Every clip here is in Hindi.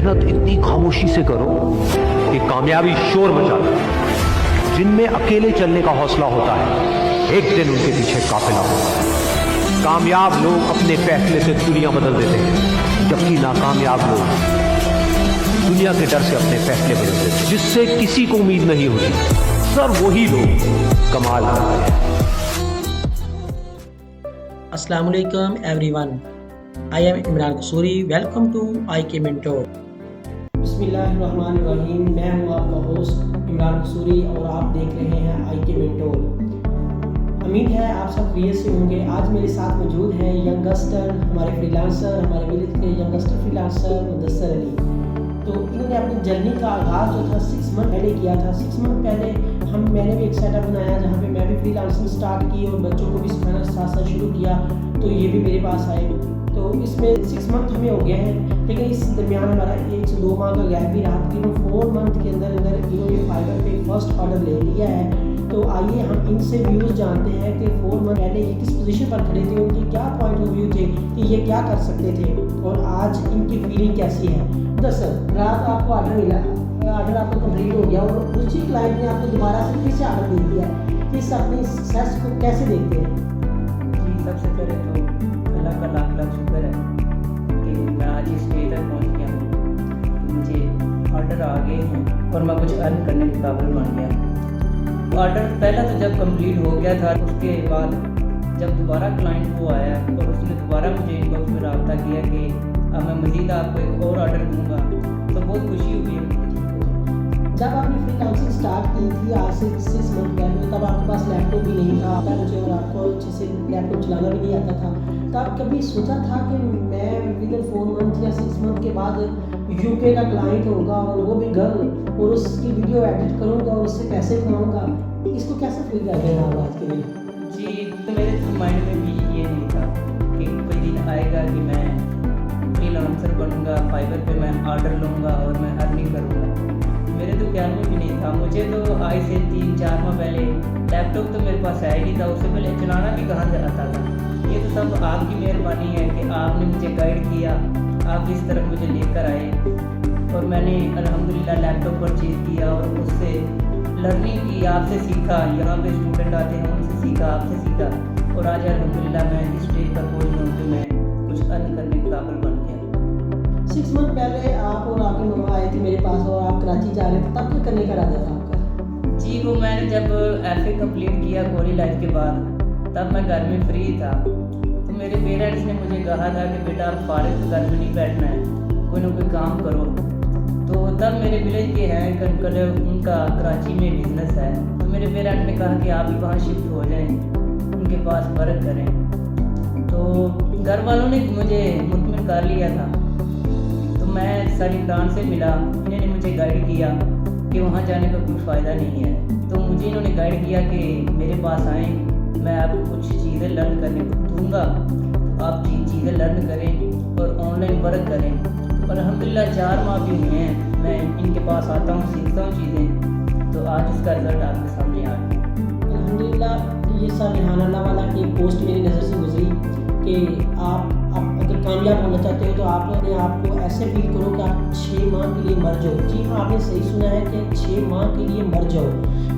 मेहनत इतनी खामोशी से करो कि कामयाबी शोर मचा दे। जिनमें अकेले चलने का हौसला होता है, एक दिन उनके पीछे काफिला होता है। कामयाब लोग अपने फैसले से दुनिया बदल देते हैं, जबकि नाकामयाब लोग दुनिया के डर से अपने फैसले बदल देते हैं, जिससे किसी को उम्मीद नहीं होती। सर वही लोग कमाल करते हैं। अस्सलाम वालेकुम everyone, I am Imran Kasuri. Welcome to IK mentor. बिस्मिल्लाहिर्रहमानिर्रहीम। मैं हूं आपका होस्ट इमरान कसूरी और आप देख रहे हैं IK मेंटोर। उम्मीद है आप सब खैरियत से होंगे। आज मेरे साथ मौजूद हैं यंगस्टर, हमारे फ्रीलांसर, हमारे विलेज के यंगस्टर फ्रीलांसर मुदस्सर अली। तो इन्होंने अपनी जर्नी का आगाज़ जो था 6 मंथ पहले किया था। 6 मंथ पहले मैंने भी एक सेटअप बनाया जहाँ पे मैं भी फ्रीलांसिंग स्टार्ट की और बच्चों को भी सिखाना साथ साथ शुरू किया, तो ये भी मेरे पास आए। तो इसमें 6 मंथ हमें हो गए हैं, लेकिन इस दरमियान हमारा 1 से 2 माह का गैप भी रहा। तकरीबन 4 मंथ के अंदर इन्होंने फाइबर पे फर्स्ट ऑर्डर ले लिया है। तो आइए हम इनसे व्यूज़ जानते हैं कि 4 मंथ पहले ये किस पोजीशन पर खड़े थे, उनके क्या पॉइंट ऑफ व्यू थे कि ये क्या कर सकते थे और आज इनकी फीलिंग कैसी है। दरअसल रात आपको ऑर्डर मिला, ऑर्डर आपको कंप्लीट हो गया और उसी क्लाइंट ने आपको दोबारा से फिर से ऑर्डर दे दिया है। इस अपनी सक्सेस को कैसे देखते हैं? जी, सबसे पहले तो अल्लाह का लाख लाख शुक्र है कि मैं आज इस स्टेज तक पहुंच गया हूँ। तो मुझे ऑर्डर आ गए हैं और मैं कुछ अर्न करने के काबिल बन गया। ऑर्डर पहला तो जब कंप्लीट हो गया था, उसके बाद जब दोबारा क्लाइंट को आया और उसने दोबारा मुझे इनबॉक्स में रब्ता किया कि अब मैं मज़ीद आपको एक और ऑर्डर दूँगा, तो बहुत खुशी हुई है। जब आपने फ्रीलांसिंग स्टार्ट की थी आज से 6 मंथ पहले, तब आपके पास लैपटॉप भी नहीं था मुझे, और आपको अच्छे से लैपटॉप चलाना भी नहीं आता था। तब कभी सोचा था कि मैं विदिन 4 मंथ या 6 मंथ के बाद UK का क्लाइंट होगा और वो भी गर्ल, और उसकी वीडियो एडिट करूँगा और उससे पैसे कमाऊँगा? इसको कैसे फील कर रहे हैं आप आज के लिए? जी, तो मेरे तो माइंड में भी ये नहीं था कि कोई दिन आएगा कि मैं फ्रीलांसर बनूँगा, फाइबर पे मैं ऑर्डर लूँगा और मैं अर्निंग करूँगा। मेरे तो ख्याल में भी नहीं था। मुझे तो आज से 3-4 माह पहले लैपटॉप तो मेरे पास है ही नहीं था, उससे पहले चलाना भी कहाँ से आता था। ये तो सब आपकी मेहरबानी है कि आपने मुझे गाइड किया, आप इस तरफ मुझे लेकर आए और मैंने अल्हम्दुलिल्लाह लैपटॉप परचेज़ किया और उससे लर्निंग की, आपसे सीखा। यहाँ पे स्टूडेंट आते हैं, उनसे सीखा, आपसे सीखा और आज अल्हम्दुलिल्लाह मैं इस स्टेज पर पहुँच गया हूँ कि मैं कुछ अर्न करने के काबिल बन गया। 6 मंथ पहले आप और आपकी मम्मा आए थे मेरे पास और आप कराची जा रहे थे, तब क्या करने का इरादा था आपका? जी, वो मैंने जब FA कंप्लीट किया कॉलेज लाइफ के बाद, तब मैं घर में फ्री था। तो मेरे पेरेंट्स ने मुझे कहा था कि बेटा आप फारिग घर में नहीं बैठना है, कोई ना कोई काम करो। तो तब मेरे विलेज के हैं एक अंकल, उनका कराची में बिजनेस है। तो मेरे पेरेंट्स ने कहा कि आप भी वहाँ शिफ्ट हो जाएं, उनके पास वर्क करें। तो घर वालों ने मुझे मुतमिन कर लिया था। तो मैं सारी ब्रांच से मिला, इन्होंने मुझे गाइड किया कि वहाँ जाने का कुछ फ़ायदा नहीं है। तो मुझे इन्होंने गाइड किया कि मेरे पास आएँ, मैं आपको कुछ चीज़ें लर्न करने को दूँगा, तो आप चीज़ें लर्न करें और ऑनलाइन वर्क करें। तो अल्हम्दुलिल्लाह 4 माह भी हुए हैं मैं इनके पास आता हूँ, सीखता हूँ चीज़ें, तो आज इसका रिज़ल्ट आपके सामने आ गया। अल्हम्दुलिल्लाह। ये सब रिहाना अल्लाह वाला की पोस्ट मेरी नज़र से गुजरी कि आप अगर कामयाब होना चाहते हो तो आप अपने आप को ऐसे फील करो कि आप 6 माह के लिए मर जाओ। जी हाँ, आपने सही सुना है कि 6 माह के लिए मर जाओ।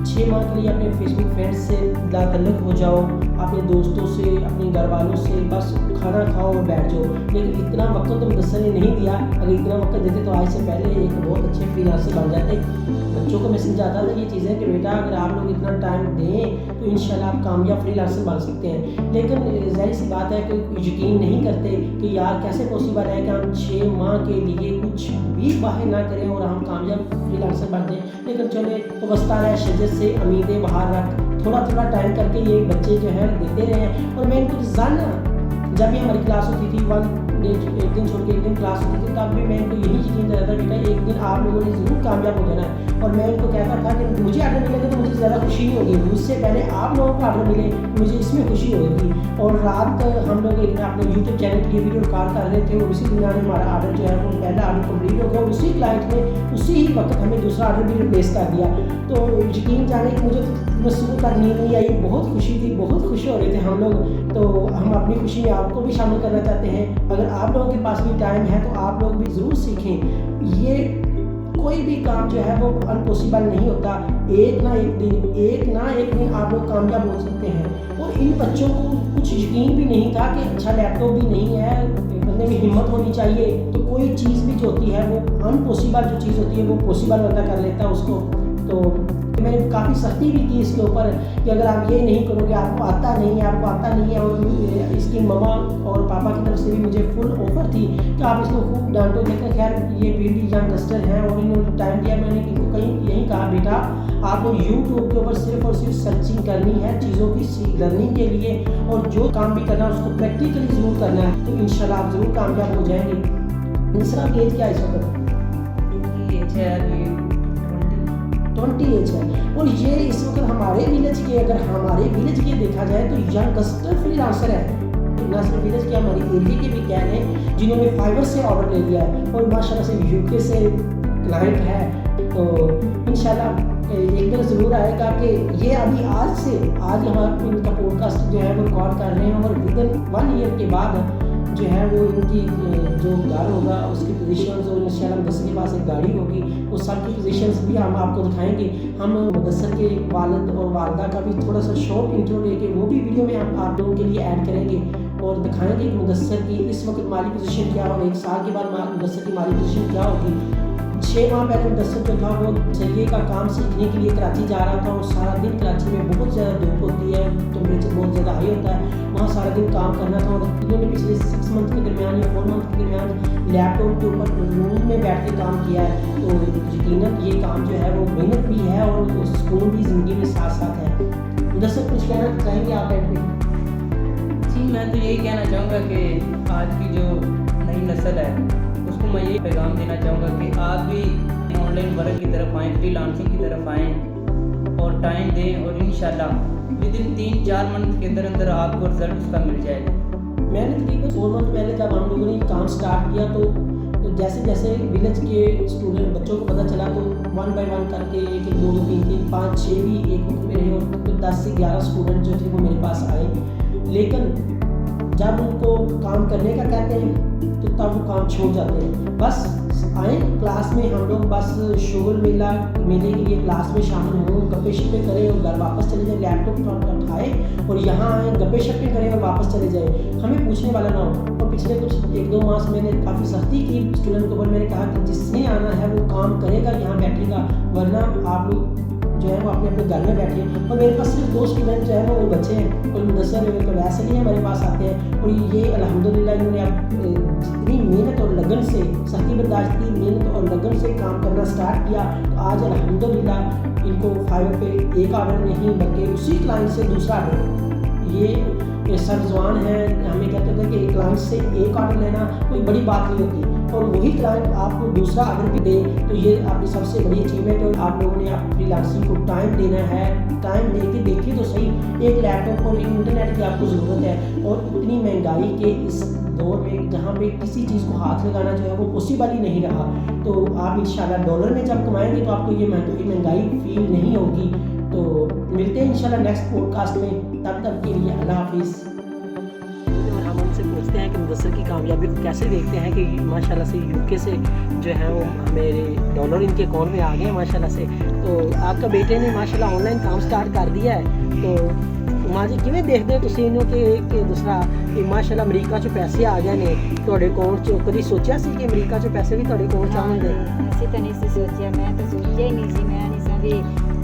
6 माह के लिए अपने फेसबुक फ्रेंड्स से लातल्लुक़ हो जाओ, अपने दोस्तों से, अपने घर वालों से बस खाना खाओ और बैठ जाओ। लेकिन इतना वक्त तो मुदस्सर ने नहीं दिया। अगर इतना वक्त देते तो आज से पहले एक बहुत अच्छे फ्रीलांसर बन जाते। बच्चों को मैं समझाता था ये चीज़ें कि बेटा अगर आप लोग इतना टाइम दें तो इंशाल्लाह आप कामयाब फ्रीलांसर बन सकते हैं। लेकिन ज़ाहिर सी बात है कि यकीन नहीं करते कि यार कैसे पॉसिबल है कि हम 6 माह के लिए कुछ भी बाहर ना करें और हम कामयाब फ्रीलांसर बन जाएँ। लेकिन चले तो वस्ता है शजर से उम्मीदें बाहर रख, थोड़ा थोड़ा टाइम करके ये बच्चे जो है देते रहे। और मैं इनको रोज़ाना जब भी हमारी क्लास होती थी, एक दिन छोड़ के एक दिन क्लास होती थी, तब भी मैं इनको यही यकीन कराता था बेटा एक दिन आप लोगों ने ज़रूर कामयाब हो जाना है। और मैं इनको कहता था कि मुझे ऑर्डर मिलेगा तो मुझे ज़्यादा खुशी नहीं होगी, मुझसे पहले आप लोगों को ऑर्डर मिले मुझे इसमें खुशी होगी। और रात हम लोग अपने YouTube चैनल के लिए वीडियो रिकॉर्ड कर रहे थे और उसी दुनिया में हमारा ऑर्डर जो है वो पहला ऑर्डर कंप्लीट हो गया और उसी क्लाइंट ने उसी ही वक्त हमें दूसरा ऑर्डर भी रिप्लेस कर दिया। तो यकीन जाने कि मुझे तो सुबह तक नींद नहीं आई, बहुत खुशी थी, बहुत खुश हो रहे थे हम लोग। तो हम अपनी खुशी में आपको भी शामिल करना चाहते हैं। अगर आप लोगों के पास भी टाइम है तो आप लोग भी ज़रूर सीखें। ये कोई भी काम जो है वो अनपॉसिबल नहीं होता। एक ना एक दिन आप लोग कामयाब हो सकते हैं। और इन बच्चों को कुछ यकीन भी नहीं था कि अच्छा लैपटॉप भी नहीं है, बंदे में हिम्मत होनी चाहिए। तो कोई चीज़ भी जो होती है वो अनपॉसिबल जो चीज़ होती है वो पॉसिबल बंदा कर लेता है उसको। तो मैंने काफ़ी सख्ती भी की इसके ऊपर कि अगर आप ये नहीं करोगे, आपको आता नहीं है। और इसकी मम्मा और पापा की तरफ से भी मुझे फुल ऑफर थी कि आप इसको खूब डांटो। लेकिन खैर ये बेटी यंगस्टर हैं और इन्होंने टाइम दिया। मैंने इनको कहीं यही कहा, बेटा आपको यूट्यूब के ऊपर सिर्फ और सिर्फ सर्चिंग करनी है चीज़ों की लर्निंग के लिए, और जो काम भी करना है उसको प्रैक्टिकली ज़रूर करना है, तो इंशाल्लाह आप ज़रूर कामयाब हो जाएंगे। दूसरा एज क्या है इस वक्त? 20 एज है। और ये इस वक्त हमारे विलेज के देखा जाए तो यंगस्टर फ्रीलांसर है। ना सिर्फ विलेज के, हमारे एरिया के भी क्या हैं जिन्होंने फाइवर से ऑर्डर ले लिया है और माशाल्लाह से यूके से क्लाइंट है। तो इंशाल्लाह एक दिन ज़रूर आएगा कि ये अभी आज यहाँ इनका पॉडकास्ट जो है वो रिकॉर्ड कर रहे हैं और विदिन 1 ईयर के बाद जो है वो इनकी जो घर होगा उसकी पोजीशंस, और इंशाल्लाह मुदस्सर के पास एक गाड़ी होगी, उस सब की पोजीशंस भी हम आपको दिखाएंगे। हम मुदस्सर के वालिद और वालदा का भी थोड़ा सा शॉर्ट इंट्रो लेके वो भी वीडियो में हम आप लोगों के लिए ऐड करेंगे और दिखाएंगे कि मुदस्सर की इस वक्त माली पोजीशन क्या होगी, 1 साल के बाद मुदस्सर की माली पोजीशन क्या होगी। 6 माह पहले मुदस्सर जो था वो सरिये का काम सीखने के लिए कराची जा रहा था और सारा दिन कराची में बहुत ज़्यादा धूप होती है, टेम्परेचर बहुत ज़्यादा हाई होता है, वहाँ सारा दिन काम करना था। और इन्होंने पिछले 6 मंथ के दरमियान या 4 मंथ के दरमियान लैपटॉप के ऊपर रूम में बैठ के काम किया है। तो यकीनन ये काम जो है वो मेहनत भी है और सुकून भी ज़िंदगी में साथ साथ है। मुदस्सर कुछ कहना चाहेंगे आप एंड में? जी, मैं तो यही कहना चाहूँगा कि आज की जो नई नस्ल है उसको मैं यही पैगाम देना चाहूँगा कि आप भी ऑनलाइन वर्क की तरफ आएँ, फ्रीलांसिंग की तरफ आएँ और टाइम दें और इंशाल्लाह विदिन 3-4 मंथ के अंदर आपको रिजल्ट उसका मिल जाएगा। मैंने तकरीबन 4 मंथ पहले जब हम लोगों ने काम स्टार्ट किया तो जैसे विलेज के स्टूडेंट बच्चों को पता चला तो 1 बाय 1 करके 1 2 3 4 5 6 भी एक वक्त में रहे और तो 10 से 11 स्टूडेंट जो थे वो मेरे पास आए। लेकिन जब उनको काम करने का कहते हैं तो तब वो काम छोड़ जाते हैं। बस आए क्लास में हम लोग बस शोर मेले के लिए क्लास में शामिल हों, गप्पे शप्पे करें और घर वापस चले जाए, लैपटॉप उठाए और यहाँ आए गप्पे शप्पे करें और वापस चले जाए, हमें पूछने वाला ना हो। और पिछले कुछ 1-2 माह से मैंने काफ़ी सख्ती की स्टूडेंट के ऊपर। मैंने कहा कि जिसने आना है वो काम करेगा, यहाँ बैठेगा, वरना आप लोग जो है वो अपने अपने घर में बैठे। और मेरे पास सिर्फ 2 स्टूडेंट जो है वो बच्चे हैं और मुदस्सर मेरे को वैसे नहीं हमारे पास आते हैं। और ये अल्हम्दुलिल्लाह इन्होंने जितनी मेहनत और लगन से, सख्ती बर्दाश्त की मेहनत और लगन से काम करना स्टार्ट किया तो आज अल्हम्दुलिल्लाह इनको फाइवर पे एक ऑर्डर नहीं बल्कि उसी क्लाइंट से दूसरा ऑर्डर। ये सरजवान है, हमें कहते थे कि एक क्लाइंट से एक ऑर्डर लेना कोई बड़ी बात नहीं होती और वही क्लाइंट आपको दूसरा ऑर्डर भी दे तो ये आपकी सबसे बड़ी अचीवमेंट है। और आप लोगों ने आप फ्रीलांसिंग को टाइम देना है, टाइम लेके देखिए तो सही, एक लैपटॉप और एक इंटरनेट की आपको ज़रूरत है। और इतनी महंगाई के इस दौर में जहाँ पे किसी चीज़ को हाथ लगाना जो है वो पॉसिबल ही नहीं रहा, तो आप इंशाल्लाह डॉलर में जब कमाएंगे तो आपको ये महंगाई फील नहीं होगी। तो मिलते हैं इंशाल्लाह नेक्स्ट पॉडकास्ट में, तब तक के लिए अल्लाह हाफिज़। हम उनसे पूछते हैं कि मुदस्सर की कामयाबी को कैसे देखते हैं कि माशाल्लाह से यूके से जो है वो मेरे डॉलर इनके अकाउंट में आ गए हैं माशाल्लाह से। तो आपका बेटे ने माशाल्लाह ऑनलाइन काम स्टार्ट कर दिया है। तो माँ जी किवें देखते हो तुसीं इन्हों कि दूसरा कि माशाल्लाह अमरीका चों पैसे आ गए ने तुहाडे अकाउंट चों? कदी सोचा सी कि अमरीका चों पैसे भी तुहाडे अकाउंट च आउणगे? ਅਸੀਂ ਤਾਂ ਨਹੀਂ ਸੀ ਸੋਚਿਆ, ਮੈਂ ਤਾਂ ਸੋਚਿਆ ਹੀ ਨਹੀਂ ਸੀ। ਮੈਂ ਨਹੀਂ ਸਾਂ ਵੀ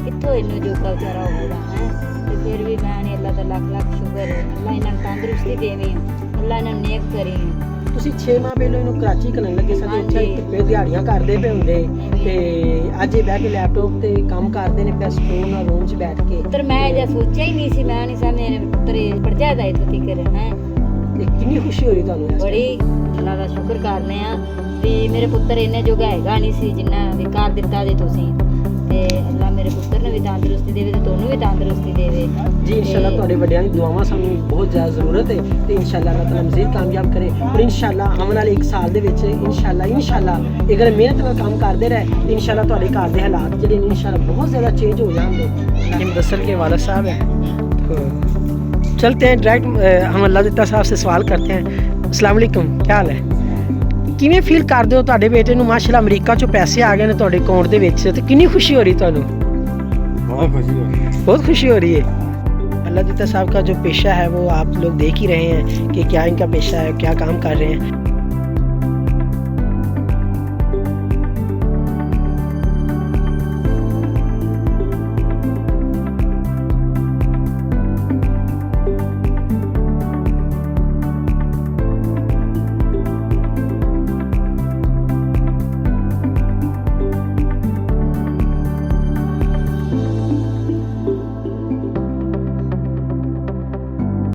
ਕਿੱਥੋਂ ਇਹਨੂੰ ਜੋਗਾ ਵਿਚਾਰਾ ਹੋਊਗਾ ਹੈ। ਤੇ ਫਿਰ ਵੀ ਮੈਂ ਨਹੀਂ, ਅੱਲਾ ਦਾ ਲੱਖ ਸ਼ੁਕਰ ਹੈ, ਅੱਲਾ ਇਹਨਾਂ ਨੂੰ ਤੰਦਰੁਸਤੀ ਦੇਵੇ, ਅੱਲਾ ਇਹਨਾਂ ਨੂੰ ਨੇਕ ਕਰੇ। ਤੁਸੀਂ 6 ਮਾਹ ਪਹਿਲਾਂ ਇਹਨੂੰ ਕਰਾਚੀ ਕਰਨ ਲੱਗੇ ਸਨ, ਉੱਥੇ ਧੁੱਪੇ ਦਿਹਾੜੀਆਂ ਕਰਦੇ ਪਏ ਹੁੰਦੇ ਤੇ ਅੱਜ ਇਹ ਬਹਿ ਕੇ ਲੈਪਟਾਪ ਤੇ ਕੰਮ ਕਰਦੇ ਨੇ ਪਿਆ ਸਕੂਨ ਨਾਲ ਰੂਮ 'ਚ ਬੈਠ ਕੇ। ਪੁੱਤਰ ਮੈਂ ਜੇ ਸੋਚਿਆ ਹੀ ਨਹੀਂ ਸੀ, ਮੈਂ ਨਹੀਂ ਸਾਂ ਮੇਰੇ ਪੁੱਤਰ ਪੜ੍ਹਜਾ ਦਾ ਇੱਥੋਂ ਤੱਕ ਹੈ। ਤੇ ਕਿੰਨੀ ਖੁਸ਼ੀ ਹੋਈ ਤੁਹਾਨੂੰ? ਬੜੀ ਅੱਲਾ ਦਾ ਸ਼ੁਕਰ ਕਰਨੇ ਆ ਵੀ ਮੇਰੇ ਪੁੱਤਰ ਇੰਨੇ ਜੋਗਾ ਹੈਗਾ ਨਹੀਂ ਸੀ ਜਿੰਨਾ ਵੀ ਕਰ ਦਿੱਤਾ ਜੇ ਤੁਸੀਂ। ਤੇ ਅੱਲਾ ਮੇਰੇ ਪੁੱਤਰ ਨੂੰ ਵੀ ਤੰਦਰੁਸਤੀ ਦੇਵੇ ਤੇ ਤੁਹਾਨੂੰ ਵੀ ਤੰਦਰੁਸਤੀ ਦੇਵੇ ਜੀ। ਇੰਸ਼ਾਅੱਲਾ ਤੁਹਾਡੇ ਵੱਡਿਆਂ ਦੀ ਦੁਆਵਾਂ ਸਾਨੂੰ ਬਹੁਤ ਜ਼ਿਆਦਾ ਜ਼ਰੂਰਤ ਹੈ ਤੇ ਇੰਸ਼ਾਅੱਲਾ ਅੱਲਾਹ ਤਾਲਾ ਮਜ਼ੀਦ ਕਾਮਯਾਬ ਕਰੇ। ਔਰ ਇੰਸ਼ਾਅੱਲਾ ਆਉਣ ਵਾਲੇ 1 ਸਾਲ ਦੇ ਵਿੱਚ ਇੰਸ਼ਾਅੱਲਾ ਅਗਰ ਮਿਹਨਤ ਨਾਲ ਕੰਮ ਕਰਦੇ ਰਹੇ ਤੇ ਇੰਸ਼ਾਅੱਲਾ ਤੁਹਾਡੇ ਘਰ ਦੇ ਹਾਲਾਤ ਜਿਹੜੇ ਨੇ ਇੰਸ਼ਾਅੱਲਾ बहुत ज़्यादा चेंज हो जाएंगे। मुदस्सर के वालिद साहब हैं तो चलते हैं डायरेक्ट हम अल्लाह ताला साहब से सवाल करते हैं। अस्सलाम वालेकुम, क्या हाल है? ਕਿਵੇਂ ਫੀਲ ਕਰਦੇ ਹੋ ਤੁਹਾਡੇ ਬੇਟੇ ਨੂੰ ਮਾਸ਼ਾਅੱਲਾ ਅਮਰੀਕਾ ਚੋਂ ਪੈਸੇ ਆ ਗਏ ਨੇ ਤੁਹਾਡੇ ਅਕਾਊਂਟ ਦੇ ਵਿੱਚ ਤੇ ਕਿੰਨੀ ਖੁਸ਼ੀ ਹੋ ਰਹੀ ਤੁਹਾਨੂੰ? बहुत खुशी हो रही है। बहुत खुशी हो रही है। अल्लाह साहब का जो पेशा है वो आप लोग देख ही रहे हैं कि क्या इनका पेशा है, क्या काम कर रहे हैं।